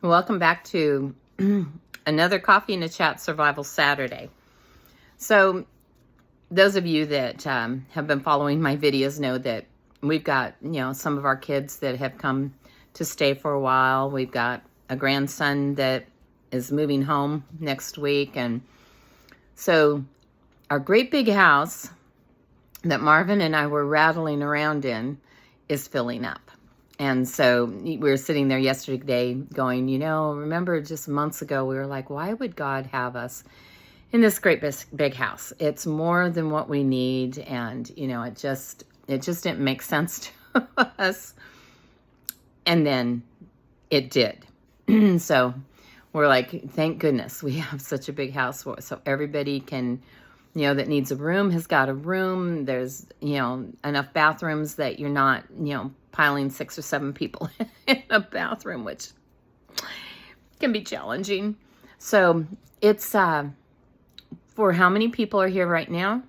Welcome back to another Coffee and a Chat Survival Saturday. So those of you that have been following my videos know that we've got, some of our kids that have come to stay for a while. We've got a grandson that is moving home next week. And so our great big house that Marvin and I were rattling around in is filling up. And so we were sitting there yesterday going, remember just months ago, we were like, why would God have us in this great big house? It's more than what we need. And, it just didn't make sense to us. And then it did. So we're like, thank goodness we have such a big house. So everybody can, that needs a room has got a room. There's, enough bathrooms that you're not, piling 6 or 7 people in a bathroom, which can be challenging. So it's for how many people are here right now?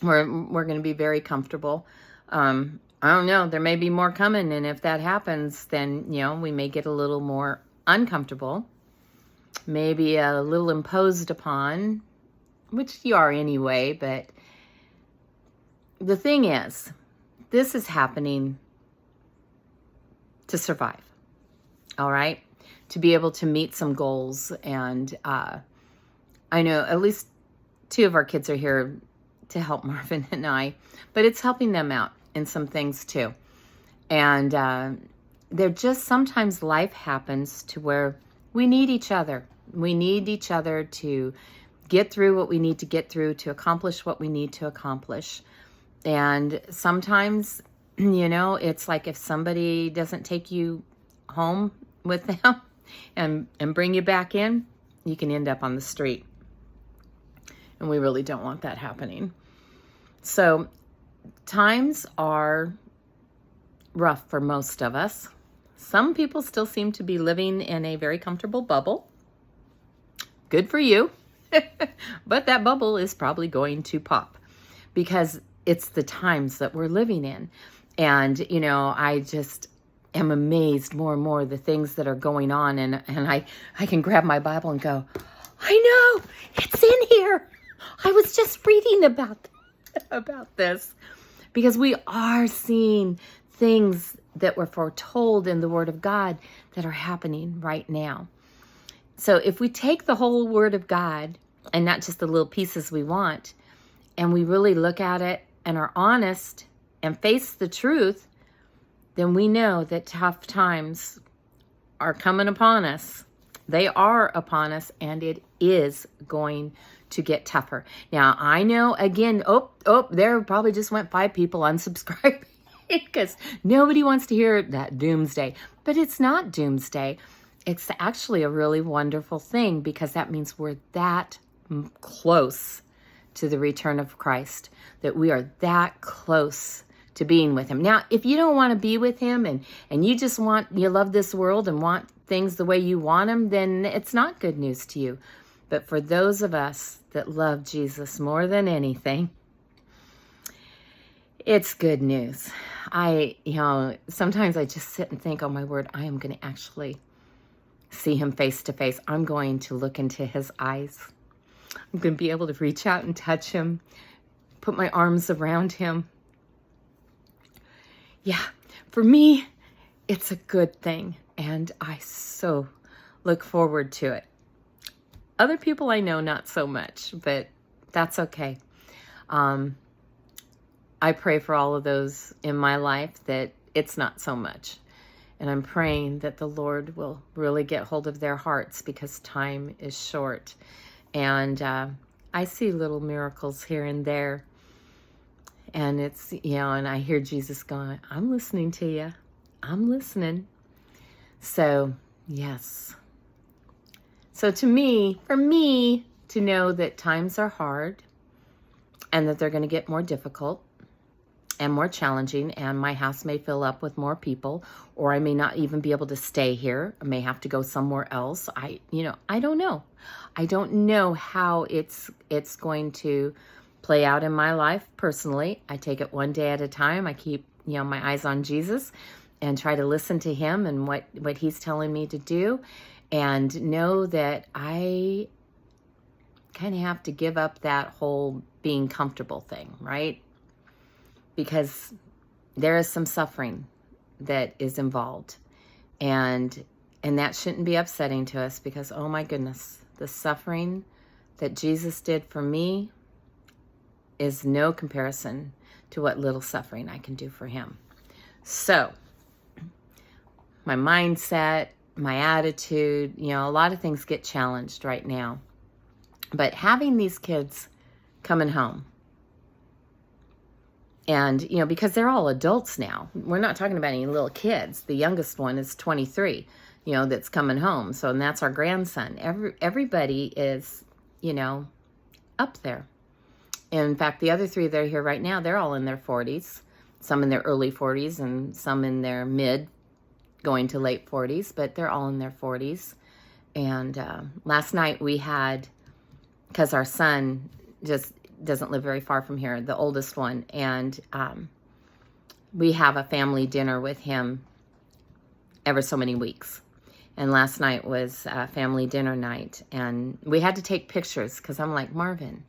We're going to be very comfortable. I don't know. There may be more coming, and if that happens, then we may get a little more uncomfortable, maybe a little imposed upon, which you are anyway. But the thing is, this is happening to survive, all right? To be able to meet some goals. And I know at least 2 of our kids are here to help Marvin and I, but it's helping them out in some things too. And they're just, sometimes life happens to where we need each other. We need each other to get through what we need to get through, to accomplish what we need to accomplish. And sometimes, it's like if somebody doesn't take you home with them and bring you back in, you can end up on the street. And we really don't want that happening. So times are rough for most of us. Some people still seem to be living in a very comfortable bubble. Good for you. But that bubble is probably going to pop because it's the times that we're living in. And, I just am amazed more and more the things that are going on. And I can grab my Bible and go, I know, it's in here. I was just reading about this. Because we are seeing things that were foretold in the Word of God that are happening right now. So if we take the whole Word of God and not just the little pieces we want, and we really look at it and are honest and face the truth, then we know that tough times are coming upon us. They are upon us, and it is going to get tougher. Now, I know, again, there probably just went 5 people unsubscribing because nobody wants to hear that doomsday. But it's not doomsday. It's actually a really wonderful thing because that means we're that close to the return of Christ, that we are that close to being with him. Now, if you don't want to be with him and you just you love this world and want things the way you want them, then it's not good news to you. But for those of us that love Jesus more than anything, it's good news. Sometimes I just sit and think, oh my word, I am going to actually see him face to face. I'm going to look into his eyes. I'm going to be able to reach out and touch him, put my arms around him. Yeah, for me, it's a good thing, and I so look forward to it. Other people I know, not so much, but that's okay. I pray for all of those in my life that it's not so much. And I'm praying that the Lord will really get hold of their hearts because time is short. And I see little miracles here and there. And it's, and I hear Jesus going, I'm listening to you. I'm listening. So, yes. So for me to know that times are hard and that they're going to get more difficult and more challenging, and my house may fill up with more people, or I may not even be able to stay here. I may have to go somewhere else. I don't know. I don't know how it's going to play out in my life personally. I take it one day at a time. I keep, my eyes on Jesus. try to listen to him and what he's telling me to do, and know that I kind of have to give up that whole being comfortable thing, right? Because there is some suffering that is involved, and that shouldn't be upsetting to us, because, oh my goodness, the suffering that Jesus did for me is no comparison to what little suffering I can do for him. So my mindset, my attitude, a lot of things get challenged right now. But having these kids coming home, and, because they're all adults now. We're not talking about any little kids. The youngest one is 23, that's coming home. So, and that's our grandson. Everybody is, up there. In fact, the other three that are here right now, they're all in their 40s. Some in their early 40s and some in their mid, going to late 40s. But they're all in their 40s. And last night we had, because our son just doesn't live very far from here, the oldest one, and we have a family dinner with him ever so many weeks. And last night was family dinner night, and we had to take pictures, because I'm like, Marvin,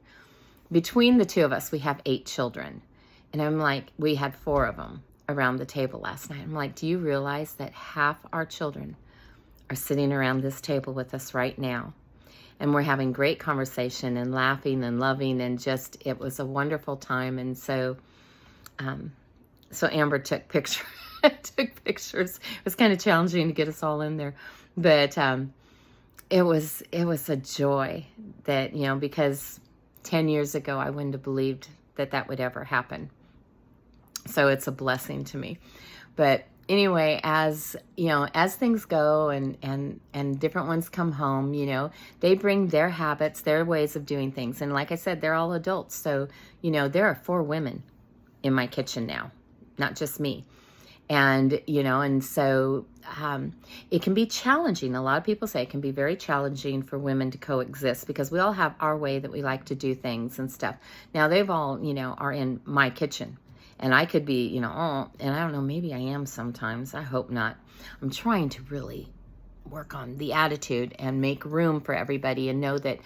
between the two of us, we have 8 children. And I'm like, we had 4 of them around the table last night. I'm like, do you realize that half our children are sitting around this table with us right now? And we're having great conversation and laughing and loving, and just, it was a wonderful time. And so, Amber took pictures. It was kind of challenging to get us all in there, but it was a joy that, because 10 years ago I wouldn't have believed that would ever happen. So it's a blessing to me. But anyway, as things go and different ones come home, they bring their habits, their ways of doing things. And like I said, they're all adults. So, there are 4 women in my kitchen now, not just me. And, and so it can be challenging. A lot of people say it can be very challenging for women to coexist, because we all have our way that we like to do things and stuff. Now, they've all, are in my kitchen. And I could be, and I don't know, maybe I am sometimes. I hope not. I'm trying to really work on the attitude and make room for everybody, and know that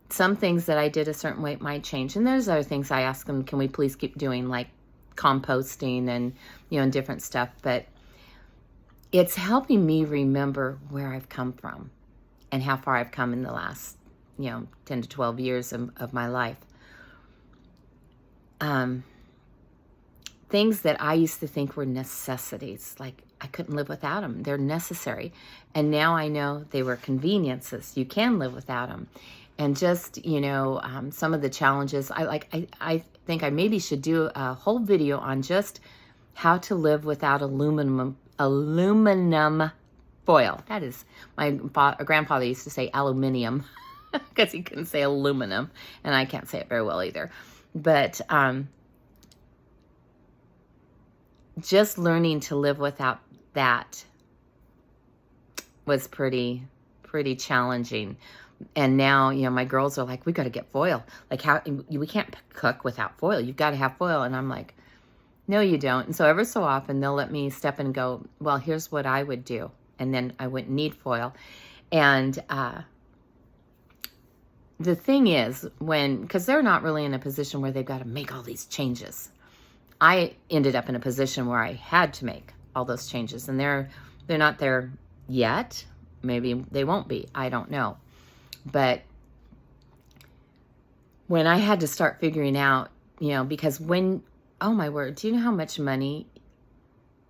some things that I did a certain way might change. And there's other things I ask them, can we please keep doing, like composting and, and different stuff. But it's helping me remember where I've come from and how far I've come in the last, 10 to 12 years of my life. Things that I used to think were necessities, like I couldn't live without them. They're necessary. And now I know they were conveniences. You can live without them. And just, some of the challenges, I think I maybe should do a whole video on just how to live without aluminum foil. That is, my grandfather used to say aluminium, because he couldn't say aluminum, and I can't say it very well either. But just learning to live without that was pretty challenging. And now, my girls are like, we got to get foil. Like, how we can't cook without foil. You've got to have foil. And I'm like, no, you don't. And so every so often they'll let me step in and go, well, here's what I would do. And then I wouldn't need foil. And the thing is, because they're not really in a position where they've got to make all these changes. I ended up in a position where I had to make all those changes, and they're not there yet. Maybe they won't be. I don't know. But when I had to start figuring out, because oh my word, do you know how much money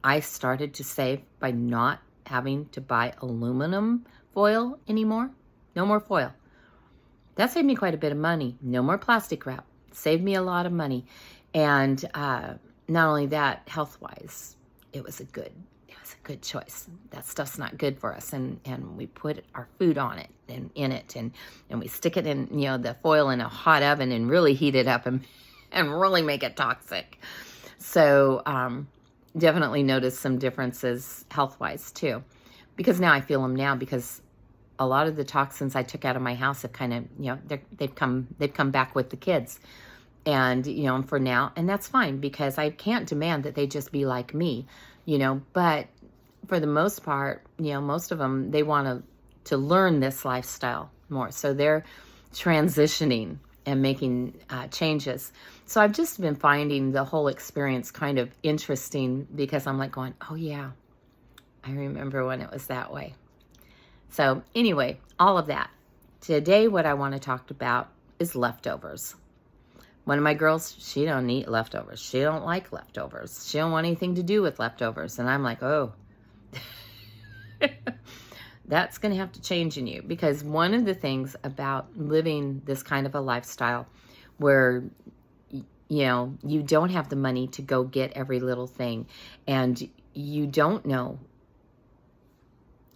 I started to save by not having to buy aluminum foil anymore? No more foil. That saved me quite a bit of money. No more plastic wrap. Saved me a lot of money. And not only that, health-wise, it was a good choice. That stuff's not good for us. And we put our food on it and in it, and we stick it in, the foil in a hot oven and really heat it up and really make it toxic. So definitely noticed some differences health-wise too, because now I feel them now, because a lot of the toxins I took out of my house have kind of, they've come back with the kids. And, for now, and that's fine, because I can't demand that they just be like me. but for the most part, most of them, they want to learn this lifestyle more. So they're transitioning and making changes. So I've just been finding the whole experience kind of interesting, because I'm like going, oh yeah, I remember when it was that way. So anyway, all of that. Today, what I want to talk about is leftovers. One of my girls, she don't eat leftovers. She don't like leftovers. She don't want anything to do with leftovers. And I'm like, oh, that's going to have to change in you. Because one of the things about living this kind of a lifestyle where, you don't have the money to go get every little thing, and you don't know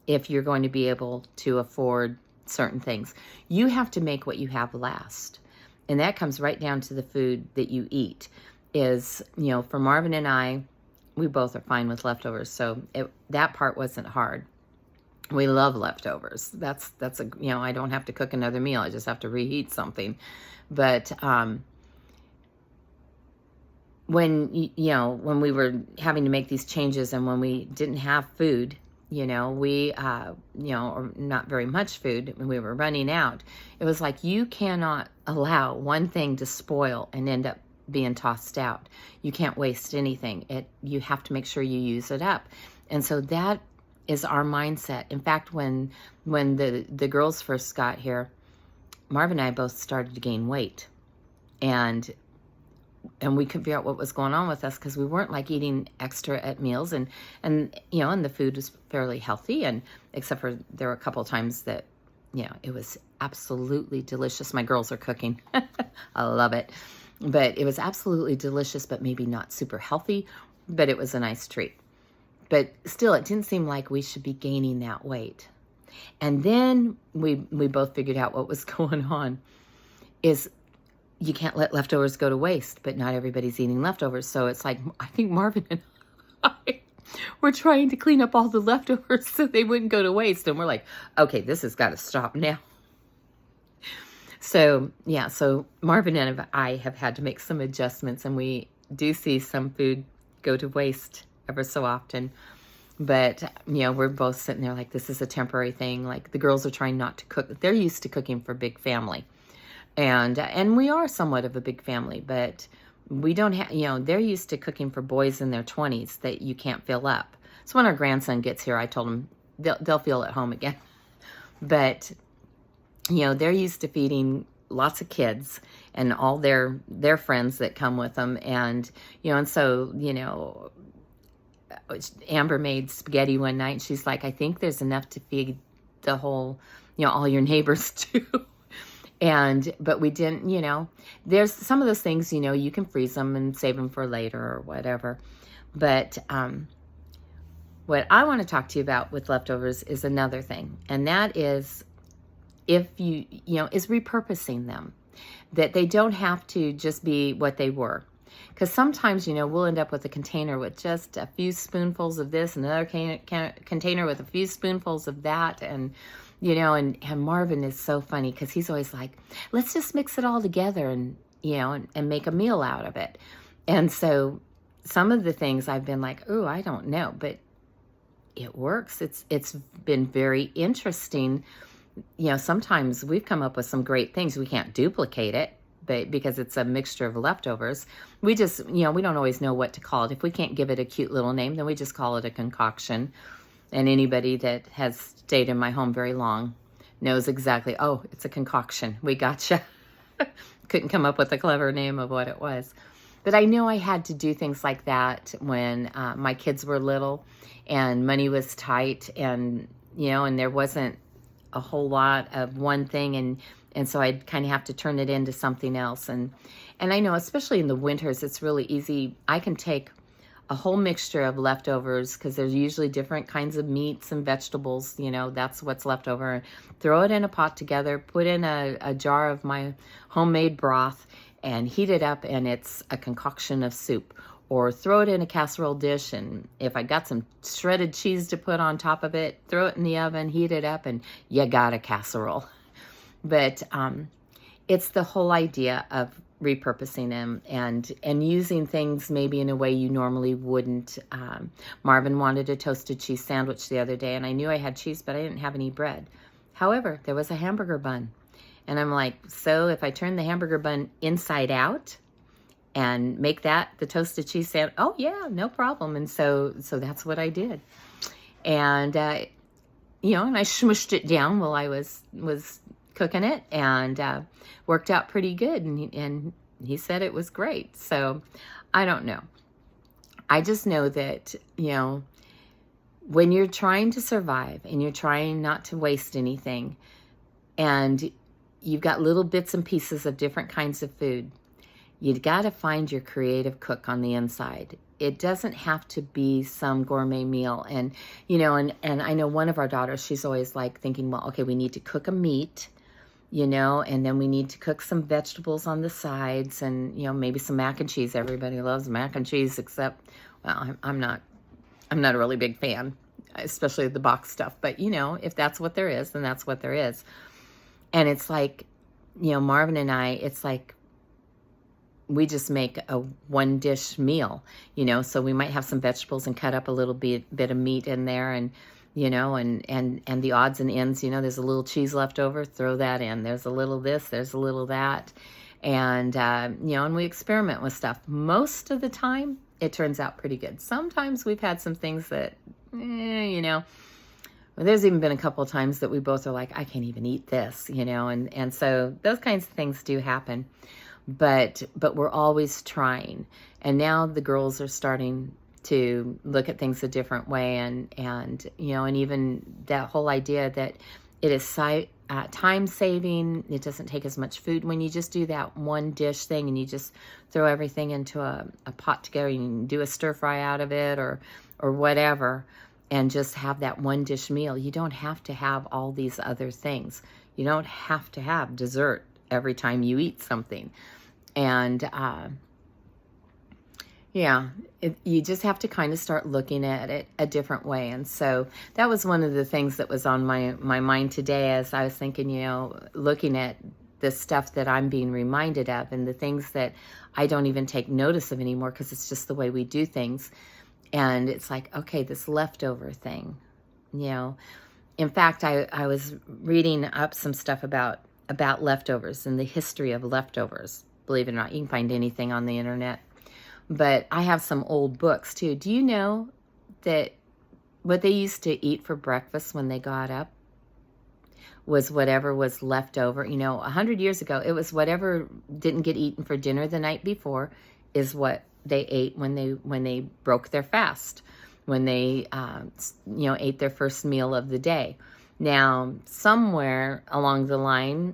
if you're going to be able to afford certain things, you have to make what you have last. And that comes right down to the food that you eat. Is, for Marvin and I, we both are fine with leftovers. So that part wasn't hard. We love leftovers. That's I don't have to cook another meal. I just have to reheat something. But when we were having to make these changes, and when we didn't have food, we or not very much food, and we were running out, it was like, you cannot allow one thing to spoil and end up being tossed out. You can't waste anything. You have to make sure you use it up. And so that is our mindset. In fact, when the girls first got here, Marvin and I both started to gain weight, and we couldn't figure out what was going on with us, because we weren't like eating extra at meals, and the food was fairly healthy, and except for there were a couple of times that it was absolutely delicious. My girls are cooking. I love it. But it was absolutely delicious, but maybe not super healthy, but it was a nice treat. But still, it didn't seem like we should be gaining that weight. And then we both figured out what was going on is you can't let leftovers go to waste, but not everybody's eating leftovers. So it's like, I think Marvin and I were trying to clean up all the leftovers so they wouldn't go to waste. And we're like, okay, this has got to stop now. So Marvin and I have had to make some adjustments, and we do see some food go to waste ever so often. But, we're both sitting there like, this is a temporary thing. Like, the girls are trying not to cook. They're used to cooking for big family. And we are somewhat of a big family, but we don't have, they're used to cooking for boys in their 20s that you can't fill up. So when our grandson gets here, I told him they'll feel at home again. But, they're used to feeding lots of kids and all their friends that come with them. And, and so, Amber made spaghetti one night, and she's like, I think there's enough to feed the whole, all your neighbors too. But we didn't, there's some of those things, you can freeze them and save them for later or whatever. But what I want to talk to you about with leftovers is another thing. And that is, if is repurposing them, that they don't have to just be what they were. Because sometimes, we'll end up with a container with just a few spoonfuls of this, and another container with a few spoonfuls of that. And and Marvin is so funny, because he's always like, let's just mix it all together and make a meal out of it. And so some of the things I've been like, oh, I don't know, but it works. It's been very interesting. Sometimes we've come up with some great things. We can't duplicate it, but because it's a mixture of leftovers, we just, we don't always know what to call it. If we can't give it a cute little name, then we just call it a concoction. And anybody that has stayed in my home very long knows exactly, oh, it's a concoction. We gotcha. Couldn't come up with a clever name of what it was. But I knew I had to do things like that when my kids were little and money was tight, and, and there wasn't a whole lot of one thing. And so I'd kind of have to turn it into something else. And I know, especially in the winters, it's really easy. I can take a whole mixture of leftovers, because there's usually different kinds of meats and vegetables, that's what's left over. Throw it in a pot together, put in a jar of my homemade broth, and heat it up, and it's a concoction of soup. Or throw it in a casserole dish, and if I got some shredded cheese to put on top of it, throw it in the oven, heat it up, and you got a casserole. But it's the whole idea of repurposing them and using things maybe in a way you normally wouldn't. Marvin wanted a toasted cheese sandwich the other day, and I knew I had cheese, but I didn't have any bread. However, there was a hamburger bun. And I'm like, so if I turn the hamburger bun inside out and make that the toasted cheese sandwich, oh yeah, no problem. And so that's what I did. And, and I smushed it down while I was cooking it, and worked out pretty good. And he said it was great. So I don't know. I just know that, when you're trying to survive and you're trying not to waste anything, and you've got little bits and pieces of different kinds of food, you've got to find your creative cook on the inside. It doesn't have to be some gourmet meal. And, and I know one of our daughters, she's always like thinking, well, okay, we need to cook a meat, and then we need to cook some vegetables on the sides, and, maybe some mac and cheese. Everybody loves mac and cheese, except, well, I'm not a really big fan, especially the box stuff. But, if that's what there is, then that's what there is. And it's like, Marvin and I, it's like we just make a one dish meal, so we might have some vegetables and cut up a little bit of meat in there, and, and the odds and ends, there's a little cheese left over, throw that in. There's a little this, there's a little that. And, and we experiment with stuff. Most of the time, it turns out pretty good. Sometimes we've had some things that, there's even been a couple of times that we both are like, I can't even eat this, and so those kinds of things do happen. But we're always trying. And now the girls are starting to look at things a different way, and and even that whole idea that it is time saving. It doesn't take as much food when you just do that one dish thing, and you just throw everything into a pot together. You can do a stir fry out of it, or whatever, and just have that one dish meal. You don't have to have all these other things. You don't have to have dessert every time you eat something. And you just have to kind of start looking at it a different way. And so that was one of the things that was on my mind today, as I was thinking, looking at the stuff that I'm being reminded of, and the things that I don't even take notice of anymore because it's just the way we do things. And it's like, okay, this leftover thing, In fact, I was reading up some stuff about leftovers and the history of leftovers. Believe it or not, you can find anything on the internet. But I have some old books too. Do you know that what they used to eat for breakfast when they got up was whatever was left over? 100 years ago, it was whatever didn't get eaten for dinner the night before is what they ate when they broke their fast, when they ate their first meal of the day. Now, somewhere along the line,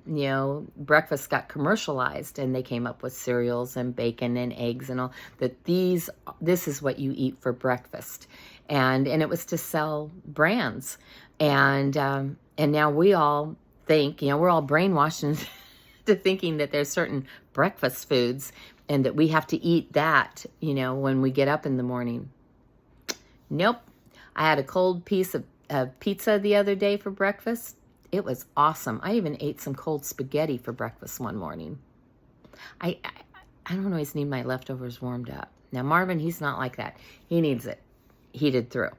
breakfast got commercialized, and they came up with cereals and bacon and eggs and all that. This is what you eat for breakfast, and it was to sell brands, and now we all think, we're all brainwashed into thinking that there's certain breakfast foods, and that we have to eat that, when we get up in the morning. Nope. I had a cold piece of pizza the other day for breakfast. It was awesome. I even ate some cold spaghetti for breakfast one morning. I don't always need my leftovers warmed up. Now, Marvin, he's not like that. He needs it heated through.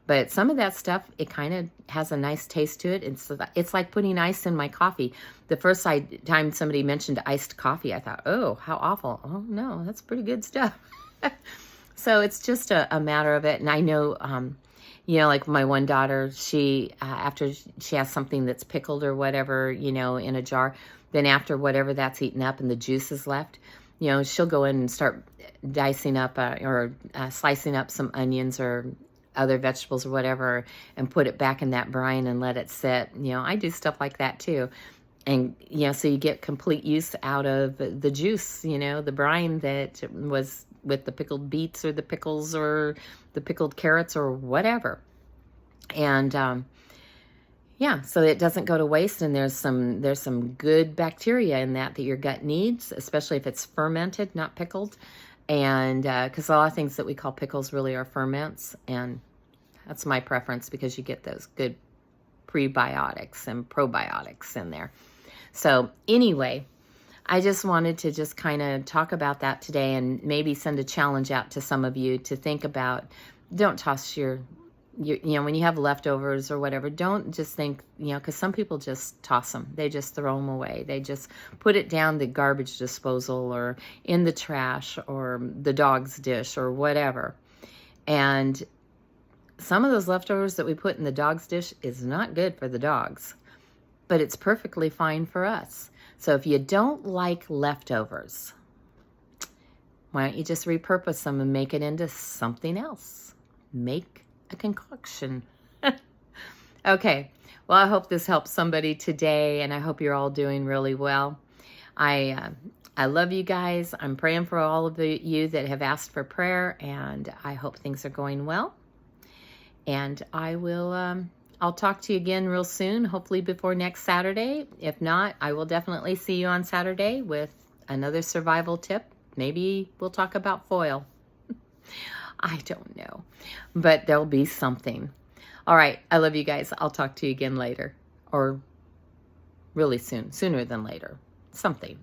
But some of that stuff, it kind of has a nice taste to it. It's like putting ice in my coffee. The first time somebody mentioned iced coffee, I thought, oh, how awful. Oh, no, that's pretty good stuff. So it's just a matter of it. And I know, like my one daughter, she, after she has something that's pickled or whatever, in a jar, then after whatever that's eaten up and the juice is left, she'll go in and start dicing up or slicing up some onions or other vegetables or whatever, and put it back in that brine and let it sit. I do stuff like that too. And, so you get complete use out of the juice, the brine that was with the pickled beets or the pickles or the pickled carrots or whatever. And, so it doesn't go to waste, and there's some good bacteria in that your gut needs, especially if it's fermented, not pickled. And because a lot of things that we call pickles really are ferments, and that's my preference because you get those good prebiotics and probiotics in there. So anyway, I just wanted to just kind of talk about that today and maybe send a challenge out to some of you to think about, don't toss your when you have leftovers or whatever, don't just think, because some people just toss them. They just throw them away. They just put it down the garbage disposal or in the trash or the dog's dish or whatever. And some of those leftovers that we put in the dog's dish is not good for the dogs, but it's perfectly fine for us. So if you don't like leftovers, why don't you just repurpose them and make it into something else? Make a concoction. Okay, well, I hope this helps somebody today, and I hope you're all doing really well. I love you guys. I'm praying for all of you that have asked for prayer, and I hope things are going well. And I'll talk to you again real soon, hopefully before next Saturday. If not, I will definitely see you on Saturday with another survival tip. Maybe we'll talk about foil. I don't know, but there'll be something. All right, I love you guys. I'll talk to you again later, or really soon, sooner than later, something.